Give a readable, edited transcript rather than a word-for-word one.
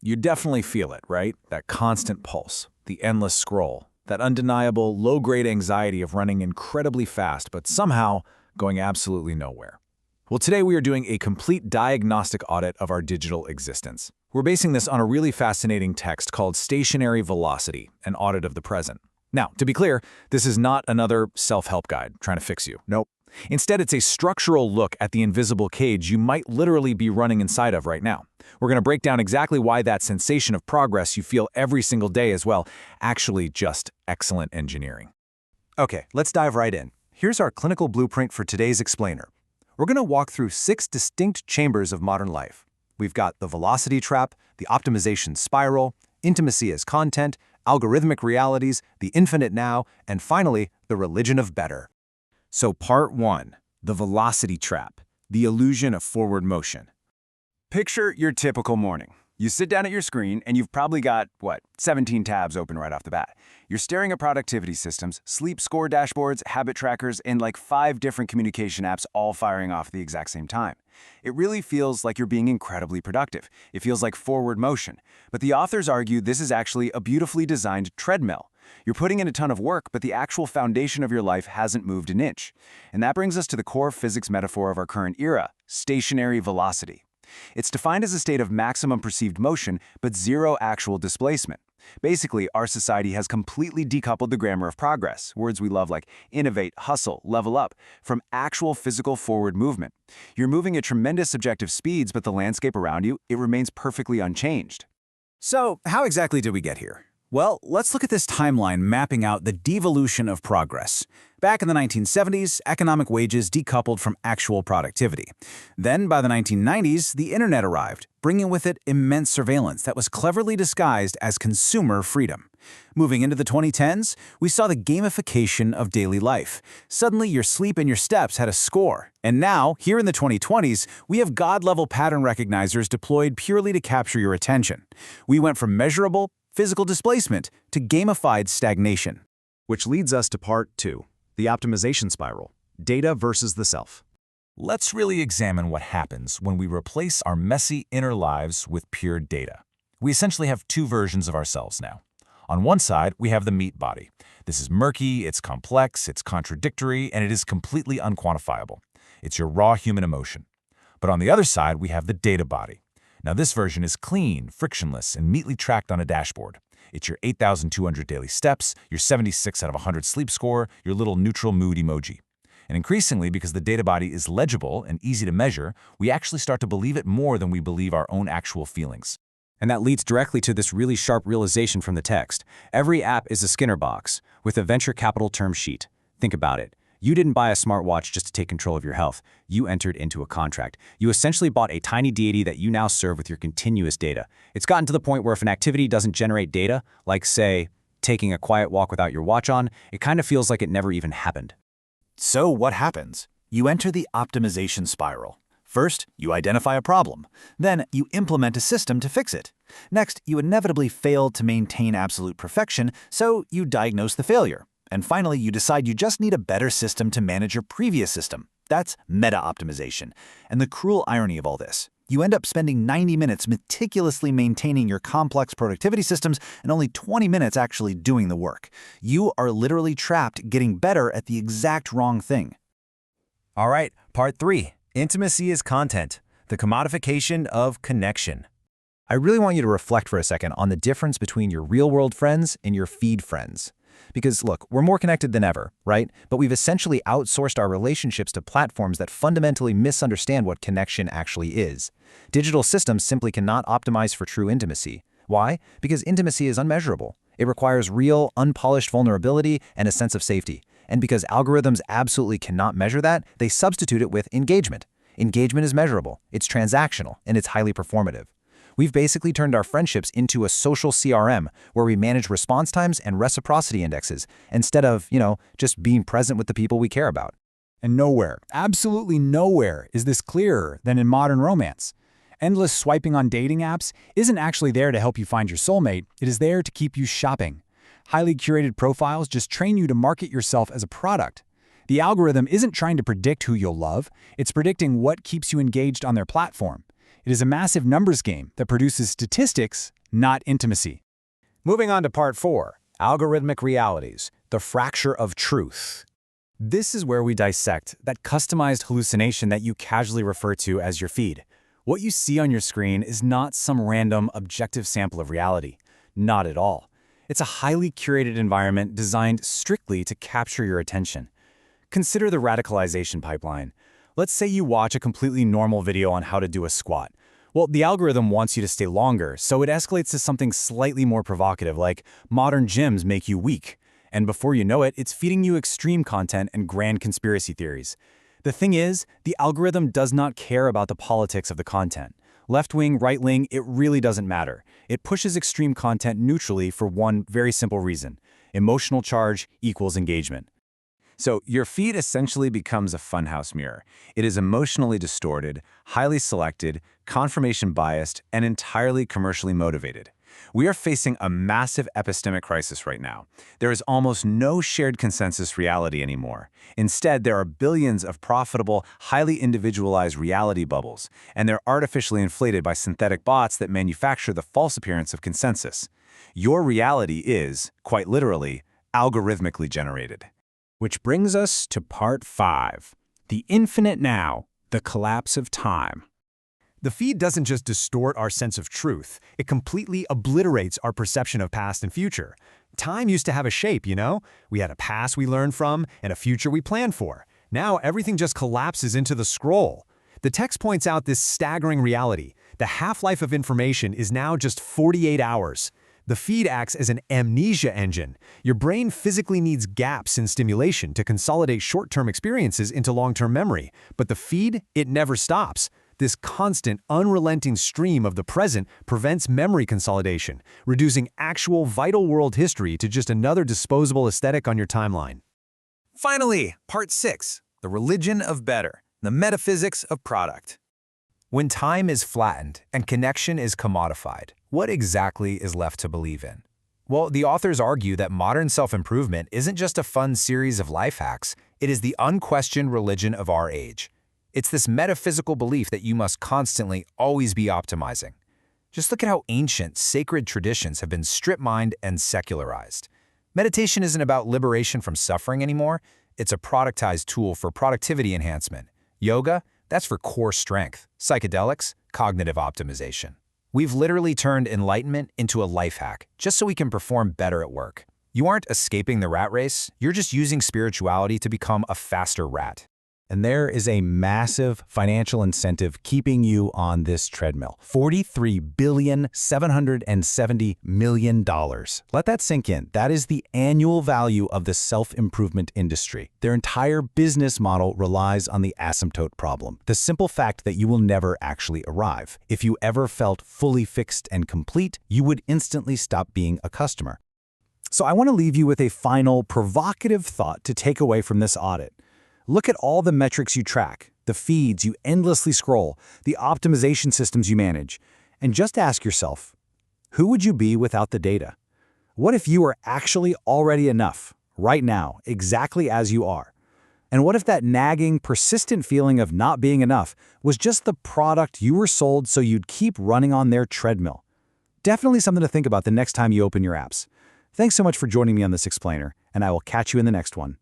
You definitely feel it, right? That constant pulse, the endless scroll, that undeniable low-grade anxiety of running incredibly fast but somehow going absolutely nowhere. Well, today we are doing a complete diagnostic audit of our digital existence. We're basing this on a really fascinating text called Stationary Velocity, an audit of the present. Now, to be clear, this is not another self-help guide trying to fix you. Nope. Instead, it's a structural look at the invisible cage you might literally be running inside of right now. We're going to break down exactly why that sensation of progress you feel every single day as well, actually just excellent engineering. Okay, let's dive right in. Here's our clinical blueprint for today's explainer. We're going to walk through 6 distinct chambers of modern life. We've got the velocity trap, the optimization spiral, intimacy as content, algorithmic realities, the infinite now, and finally, the religion of better. So part 1, the velocity trap, the illusion of forward motion. Picture your typical morning. You sit down at your screen and you've probably got, 17 tabs open right off the bat. You're staring at productivity systems, sleep score dashboards, habit trackers, and like 5 different communication apps all firing off at the exact same time. It really feels like you're being incredibly productive. It feels like forward motion. But the authors argue this is actually a beautifully designed treadmill. You're putting in a ton of work, but the actual foundation of your life hasn't moved an inch. And that brings us to the core physics metaphor of our current era, stationary velocity. It's defined as a state of maximum perceived motion, but zero actual displacement. Basically, our society has completely decoupled the grammar of progress, words we love like innovate, hustle, level up, from actual physical forward movement. You're moving at tremendous subjective speeds, but the landscape around you, it remains perfectly unchanged. So, how exactly did we get here? Well, let's look at this timeline mapping out the devolution of progress. Back in the 1970s, economic wages decoupled from actual productivity. Then, by the 1990s, the internet arrived, bringing with it immense surveillance that was cleverly disguised as consumer freedom. Moving into the 2010s, we saw the gamification of daily life. Suddenly, your sleep and your steps had a score. And now, here in the 2020s, we have God-level pattern recognizers deployed purely to capture your attention. We went from measurable, physical displacement to gamified stagnation. Which leads us to part 2, the optimization spiral, data versus the self. Let's really examine what happens when we replace our messy inner lives with pure data. We essentially have 2 versions of ourselves now. On one side, we have the meat body. This is murky, it's complex, it's contradictory, and it is completely unquantifiable. It's your raw human emotion. But on the other side, we have the data body. Now this version is clean, frictionless, and neatly tracked on a dashboard. It's your 8,200 daily steps, your 76 out of 100 sleep score, your little neutral mood emoji. And increasingly, because the data body is legible and easy to measure, we actually start to believe it more than we believe our own actual feelings. And that leads directly to this really sharp realization from the text. Every app is a Skinner box with a venture capital term sheet. Think about it. You didn't buy a smartwatch just to take control of your health. You entered into a contract. You essentially bought a tiny deity that you now serve with your continuous data. It's gotten to the point where if an activity doesn't generate data, like, say, taking a quiet walk without your watch on, it kind of feels like it never even happened. So what happens? You enter the optimization spiral. First, you identify a problem. Then, you implement a system to fix it. Next, you inevitably fail to maintain absolute perfection, so you diagnose the failure. And finally, you decide you just need a better system to manage your previous system. That's meta-optimization. And the cruel irony of all this, you end up spending 90 minutes meticulously maintaining your complex productivity systems and only 20 minutes actually doing the work. You are literally trapped getting better at the exact wrong thing. All right, part 3, intimacy is content, the commodification of connection. I really want you to reflect for a second on the difference between your real-world friends and your feed friends. Because look, we're more connected than ever, right? But we've essentially outsourced our relationships to platforms that fundamentally misunderstand what connection actually is. Digital systems simply cannot optimize for true intimacy. Why? Because intimacy is unmeasurable. It requires real, unpolished vulnerability and a sense of safety. And because algorithms absolutely cannot measure that, they substitute it with engagement. Engagement is measurable, it's transactional, and it's highly performative. We've basically turned our friendships into a social CRM where we manage response times and reciprocity indexes instead of, just being present with the people we care about. And nowhere, absolutely nowhere, is this clearer than in modern romance. Endless swiping on dating apps isn't actually there to help you find your soulmate, it is there to keep you shopping. Highly curated profiles just train you to market yourself as a product. The algorithm isn't trying to predict who you'll love, it's predicting what keeps you engaged on their platform. It is a massive numbers game that produces statistics, not intimacy. Moving on to part 4, algorithmic realities, the fracture of truth. This is where we dissect that customized hallucination that you casually refer to as your feed. What you see on your screen is not some random, objective sample of reality. Not at all. It's a highly curated environment designed strictly to capture your attention. Consider the radicalization pipeline. Let's say you watch a completely normal video on how to do a squat. Well, the algorithm wants you to stay longer, so it escalates to something slightly more provocative, like modern gyms make you weak. And before you know it, it's feeding you extreme content and grand conspiracy theories. The thing is, the algorithm does not care about the politics of the content. Left-wing, right-wing, it really doesn't matter. It pushes extreme content neutrally for one very simple reason. Emotional charge equals engagement. So your feed essentially becomes a funhouse mirror. It is emotionally distorted, highly selected, confirmation biased, and entirely commercially motivated. We are facing a massive epistemic crisis right now. There is almost no shared consensus reality anymore. Instead, there are billions of profitable, highly individualized reality bubbles, and they're artificially inflated by synthetic bots that manufacture the false appearance of consensus. Your reality is, quite literally, algorithmically generated. Which brings us to part 5, the infinite now, the collapse of time. The feed doesn't just distort our sense of truth, it completely obliterates our perception of past and future. Time used to have a shape, you know? We had a past we learned from and a future we planned for. Now everything just collapses into the scroll. The text points out this staggering reality. The half-life of information is now just 48 hours. The feed acts as an amnesia engine. Your brain physically needs gaps in stimulation to consolidate short-term experiences into long-term memory. But the feed, it never stops. This constant, unrelenting stream of the present prevents memory consolidation, reducing actual vital world history to just another disposable aesthetic on your timeline. Finally, part 6, the religion of better, the metaphysics of product. When time is flattened and connection is commodified, what exactly is left to believe in? Well, the authors argue that modern self-improvement isn't just a fun series of life hacks, it is the unquestioned religion of our age. It's this metaphysical belief that you must constantly always be optimizing. Just look at how ancient, sacred traditions have been strip-mined and secularized. Meditation isn't about liberation from suffering anymore, it's a productized tool for productivity enhancement. Yoga, that's for core strength. Psychedelics, cognitive optimization. We've literally turned enlightenment into a life hack, just so we can perform better at work. You aren't escaping the rat race, you're just using spirituality to become a faster rat. And there is a massive financial incentive keeping you on this treadmill. $43,770 million. Let that sink in. That is the annual value of the self-improvement industry. Their entire business model relies on the asymptote problem, the simple fact that you will never actually arrive. If you ever felt fully fixed and complete, you would instantly stop being a customer. So I want to leave you with a final provocative thought to take away from this audit. Look at all the metrics you track, the feeds you endlessly scroll, the optimization systems you manage, and just ask yourself, who would you be without the data? What if you were actually already enough, right now, exactly as you are? And what if that nagging, persistent feeling of not being enough was just the product you were sold so you'd keep running on their treadmill? Definitely something to think about the next time you open your apps. Thanks so much for joining me on this explainer, and I will catch you in the next one.